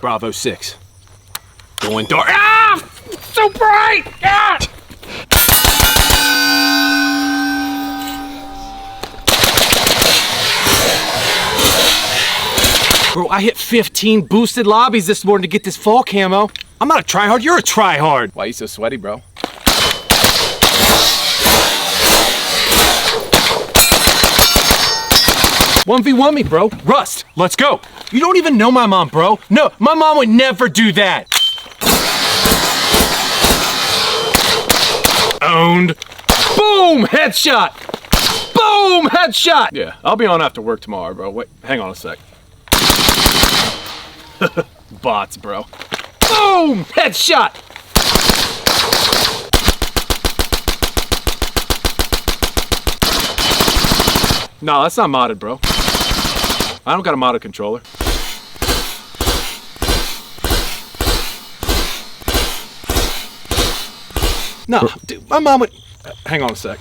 Bravo 6. Going dark. Ah! So bright! Ah! Bro, I hit 15 boosted lobbies this morning to get this fall camo. I'm not a tryhard, you're a tryhard. Why are you so sweaty, bro? One v one me, bro. Rust, let's go. You don't even know my mom, bro. No, my mom would never do that. Owned. Boom, headshot. Boom, headshot. Yeah, I'll be on after work tomorrow, bro. Wait, hang on a sec. Bots, bro. Boom! Headshot! No, that's not modded, bro. I don't got a modded controller. No, dude, my mom would... Hang on a sec.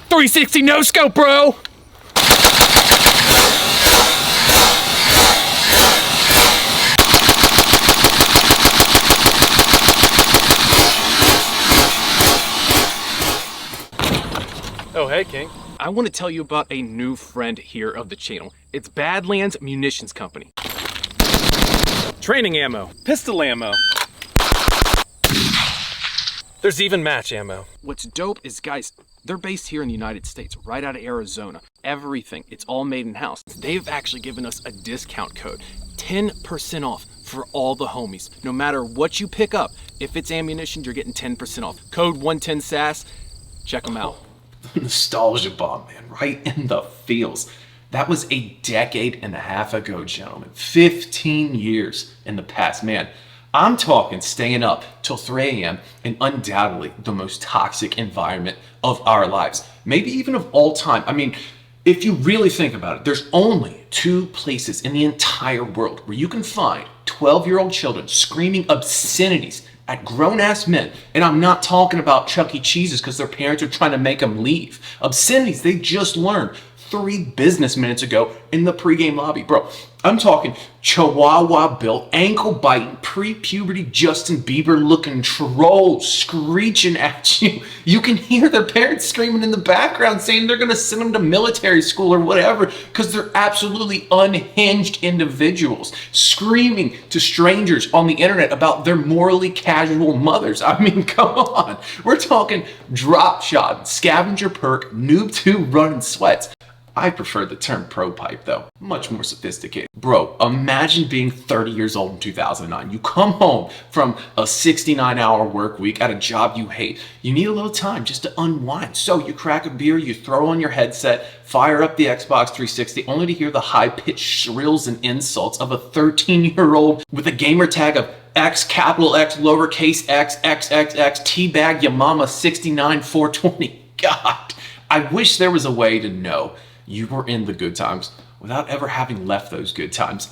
.360 no scope, bro. Oh, hey, King. I want to tell you about a new friend here of the channel. It's Badlands Munitions Company. Training ammo, pistol ammo. There's even match ammo. What's dope is, guys, they're based here in the United States, right out of Arizona. Everything, it's all made in-house. They've actually given us a discount code, 10% off for all the homies. No matter what you pick up, if it's ammunition, you're getting 10% off. Code 110SAS, check them out. Nostalgia bomb, man, right in the feels. That was a decade and a half ago, gentlemen. 15 years in the past, man. I'm talking staying up till 3 a.m. and undoubtedly the most toxic environment of our lives, maybe even of all time. I mean, if you really think about it, there's only 2 places in the entire world where you can find 12-year-old children screaming obscenities at grown-ass men. And I'm not talking about Chuck E. Cheese's because their parents are trying to make them leave. Obscenities they just learned 3 business minutes ago in the pregame lobby. Bro, I'm talking chihuahua built, ankle biting, pre-puberty Justin Bieber looking trolls screeching at you. You can hear their parents screaming in the background saying they're gonna send them to military school or whatever because they're absolutely unhinged individuals screaming to strangers on the internet about their morally casual mothers. I mean, come on. We're talking drop shot, scavenger perk, noob 2 running sweats. I prefer the term pro pipe though, much more sophisticated. Bro, imagine being 30 years old in 2009. You come home from a 69-hour work week at a job you hate. You need a little time just to unwind. So you crack a beer, you throw on your headset, fire up the Xbox 360, only to hear the high-pitched shrills and insults of a 13-year-old with a gamer tag of X, capital X, lowercase x, XXX, teabag your mama 69420. God, I wish there was a way to know you were in the good times without ever having left those good times.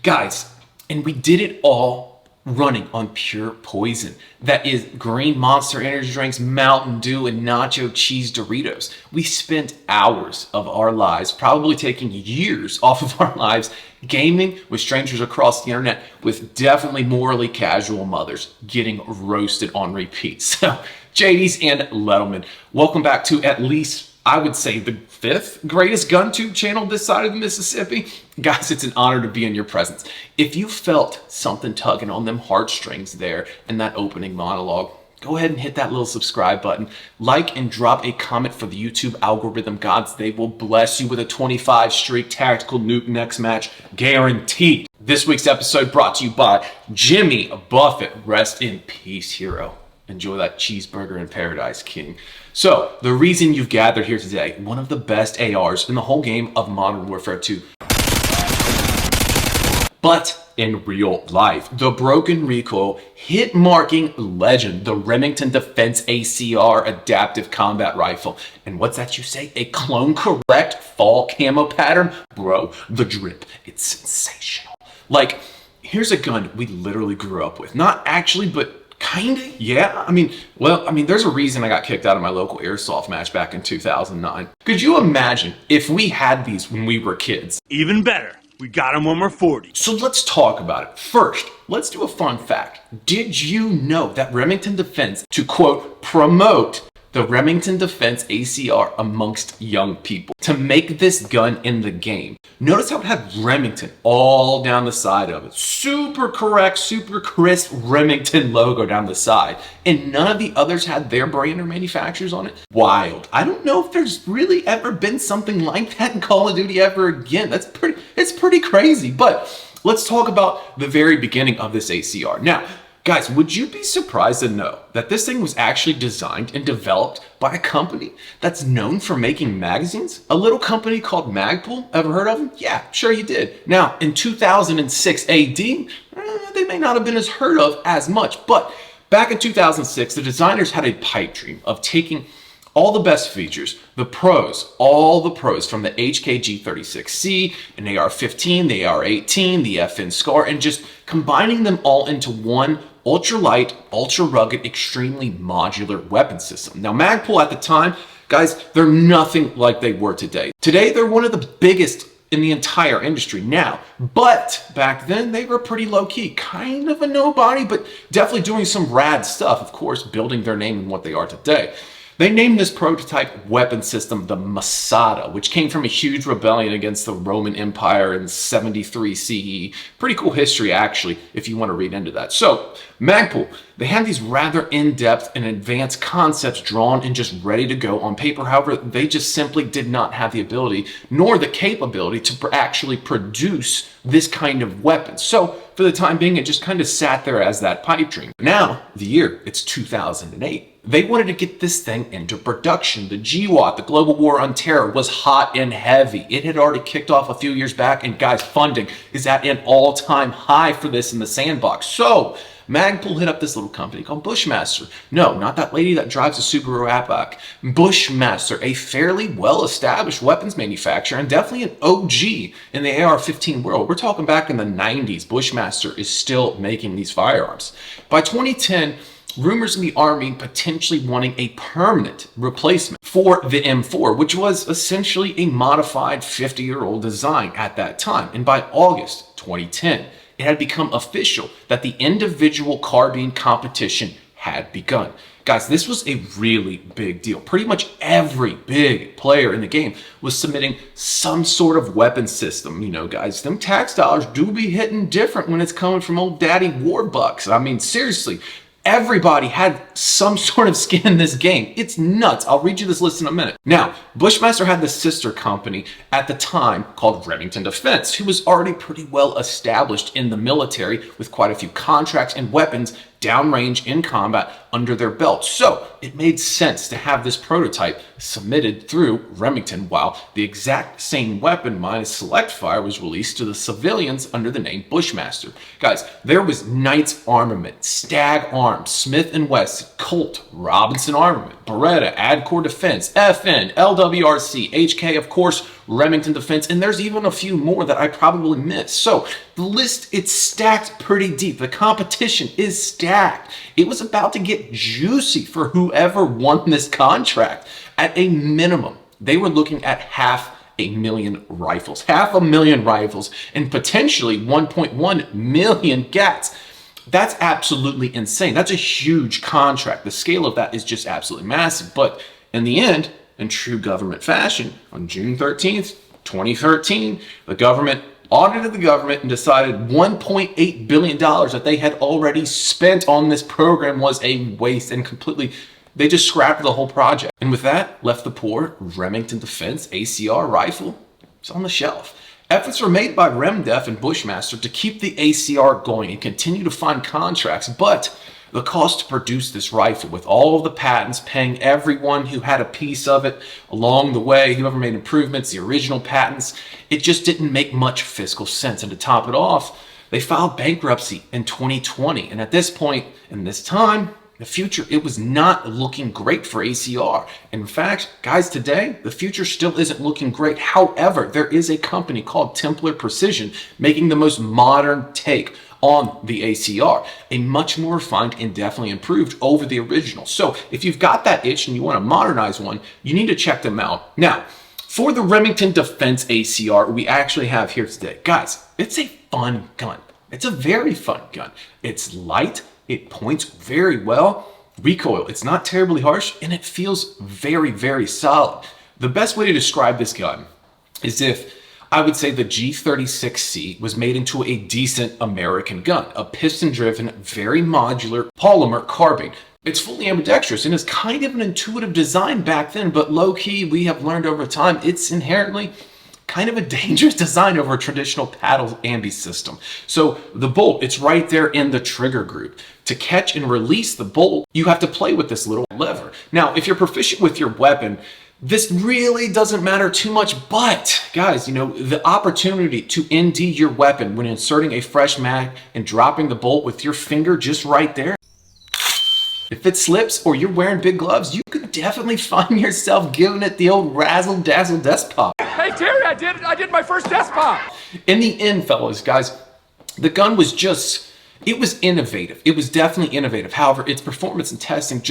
Guys, and we did it all running on pure poison. That is green Monster energy drinks, Mountain Dew, and nacho cheese Doritos. We spent hours of our lives, probably taking years off of our lives, gaming with strangers across the internet with definitely morally casual mothers getting roasted on repeat. So, JD's and Lettleman, welcome back to at least, I would say, the 5th greatest GunTube channel this side of the Mississippi. Guys, it's an honor to be in your presence. If you felt something tugging on them heartstrings there in that opening monologue, go ahead and hit that little subscribe button. Like and drop a comment for the YouTube algorithm gods. They will bless you with a 25 streak tactical nuke next match, guaranteed. This week's episode brought to you by Jimmy Buffett. Rest in peace, hero. Enjoy that cheeseburger in paradise, King. So, the reason you've gathered here today, one of the best ARs in the whole game of Modern Warfare 2. But in real life, the broken recoil, hit marking legend, the Remington Defense ACR Adaptive Combat Rifle. And what's that you say? A clone correct fall camo pattern? Bro, the drip, it's sensational. Like, here's a gun we literally grew up with. Not actually, but Kinda, yeah. I mean, there's a reason I got kicked out of my local airsoft match back in 2009. Could you imagine if we had these when we were kids? Even better, we got them when we're 40. So let's talk about it. First, let's do a fun fact. Did you know that Remington Defense, to quote, promote the Remington Defense ACR amongst young people, to make this gun in the game? Notice how it had Remington all down the side of it. Super correct, super crisp Remington logo down the side. And none of the others had their brand or manufacturers on it. Wild. I don't know if there's really ever been something like that in Call of Duty ever again. It's pretty crazy. But let's talk about the very beginning of this ACR. Now, guys, would you be surprised to know that this thing was actually designed and developed by a company that's known for making magazines? A little company called Magpul. Ever heard of them? Yeah, sure you did. Now, in 2006 AD, they may not have been as heard of as much, but back in 2006, the designers had a pipe dream of taking all the best features, all the pros from the HKG36C, an AR-15, the AR-18, the FN SCAR, and just combining them all into one ultra-light, ultra-rugged, extremely modular weapon system. Now, Magpul at the time, guys, they're nothing like they were today. Today, they're one of the biggest in the entire industry now, but back then they were pretty low-key, kind of a nobody, but definitely doing some rad stuff, of course, building their name in what they are today. They named this prototype weapon system the Masada, which came from a huge rebellion against the Roman Empire in 73 CE. Pretty cool history, actually, if you want to read into that. So, Magpul, they had these rather in-depth and advanced concepts drawn and just ready to go on paper. However, they just simply did not have the ability nor the capability to actually produce this kind of weapon. So, for the time being, it just kind of sat there as that pipe dream. Now, the year, it's 2008. They wanted to get this thing into production. The GWOT, the Global War on Terror, was hot and heavy. It had already kicked off a few years back, and guys, funding is at an all-time high for this in the sandbox. So, Magpul hit up this little company called Bushmaster. No, not that lady that drives a Subaru Outback. Bushmaster, a fairly well-established weapons manufacturer and definitely an OG in the AR-15 world. We're talking back in the 90s. Bushmaster is still making these firearms. By 2010, rumors in the Army potentially wanting a permanent replacement for the M4, which was essentially a modified 50-year-old design at that time. And by August 2010, it had become official that the individual carbine competition had begun. Guys, this was a really big deal. Pretty much every big player in the game was submitting some sort of weapon system. You know, guys, them tax dollars do be hitting different when it's coming from old daddy Warbucks. I mean, seriously. Everybody had some sort of skin in this game. It's nuts. I'll read you this list in a minute. Now, Bushmaster had this sister company at the time called Remington Defense, who was already pretty well established in the military with quite a few contracts and weapons downrange in combat under their belt. So it made sense to have this prototype submitted through Remington, while the exact same weapon minus select fire was released to the civilians under the name Bushmaster. Guys, there was Knight's Armament, Stag Arms, Smith & Wesson, Colt, Robinson Armament, Beretta, Adcore Defense, FN, LWRC, HK, of course, Remington Defense, and there's even a few more that I probably missed. So the list, it's stacked pretty deep. The competition is stacked. It was about to get juicy for whoever won this contract. At a minimum, they were looking at 500,000 rifles. 500,000 rifles and potentially 1.1 million GATs. That's absolutely insane. That's a huge contract. The scale of that is just absolutely massive. But in the end, in true government fashion, on June 13th, 2013, the government audited the government and decided $1.8 billion that they had already spent on this program was a waste, and completely, they just scrapped the whole project. And with that, left the poor Remington Defense ACR rifle. It's on the shelf. Efforts were made by RemDef and Bushmaster to keep the ACR going and continue to find contracts, but the cost to produce this rifle, with all of the patents, paying everyone who had a piece of it along the way, whoever made improvements, the original patents, it just didn't make much fiscal sense. And to top it off, they filed bankruptcy in 2020. And at this point, in this time, the future, it was not looking great for ACR. In fact, guys, today, the future still isn't looking great. However, there is a company called Templar Precision making the most modern take on the ACR, a much more refined and definitely improved over the original. So if you've got that itch and you want to modernize one, you need to check them out. Now, for the Remington Defense ACR we actually have here today, guys, it's a fun gun. It's a very fun gun. It's light, it points very well, recoil, it's not terribly harsh, and it feels very, very solid. The best way to describe this gun is if I would say the G36C was made into a decent American gun, a piston-driven, very modular polymer carbine. It's fully ambidextrous and is kind of an intuitive design back then, but low-key, we have learned over time, it's inherently kind of a dangerous design over a traditional paddle ambi system. So the bolt, it's right there in the trigger group. To catch and release the bolt, you have to play with this little lever. Now, if you're proficient with your weapon, this really doesn't matter too much, but guys, you know, the opportunity to ND your weapon when inserting a fresh mag and dropping the bolt with your finger just right there, if it slips or you're wearing big gloves, you could definitely find yourself giving it the old razzle dazzle desk pop. Hey Terry, I did my first desk pop. In the end, fellas, guys, the gun was just, it was innovative. It was definitely innovative. However, its performance and testing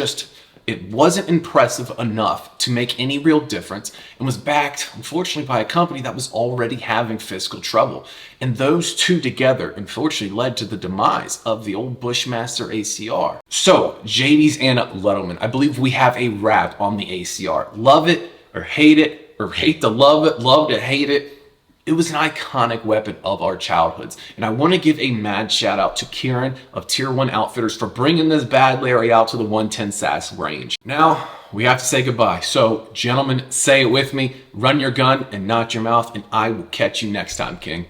it wasn't impressive enough to make any real difference and was backed, unfortunately, by a company that was already having fiscal trouble. And those two together, unfortunately, led to the demise of the old Bushmaster ACR. So, JDs and Lettleman, I believe we have a wrap on the ACR. Love it or hate to love it, love to hate it. It was an iconic weapon of our childhoods. And I want to give a mad shout out to Kieran of Tier 1 Outfitters for bringing this bad Larry out to the 110 SAS range. Now, we have to say goodbye. So, gentlemen, say it with me. Run your gun and not your mouth, and I will catch you next time, King.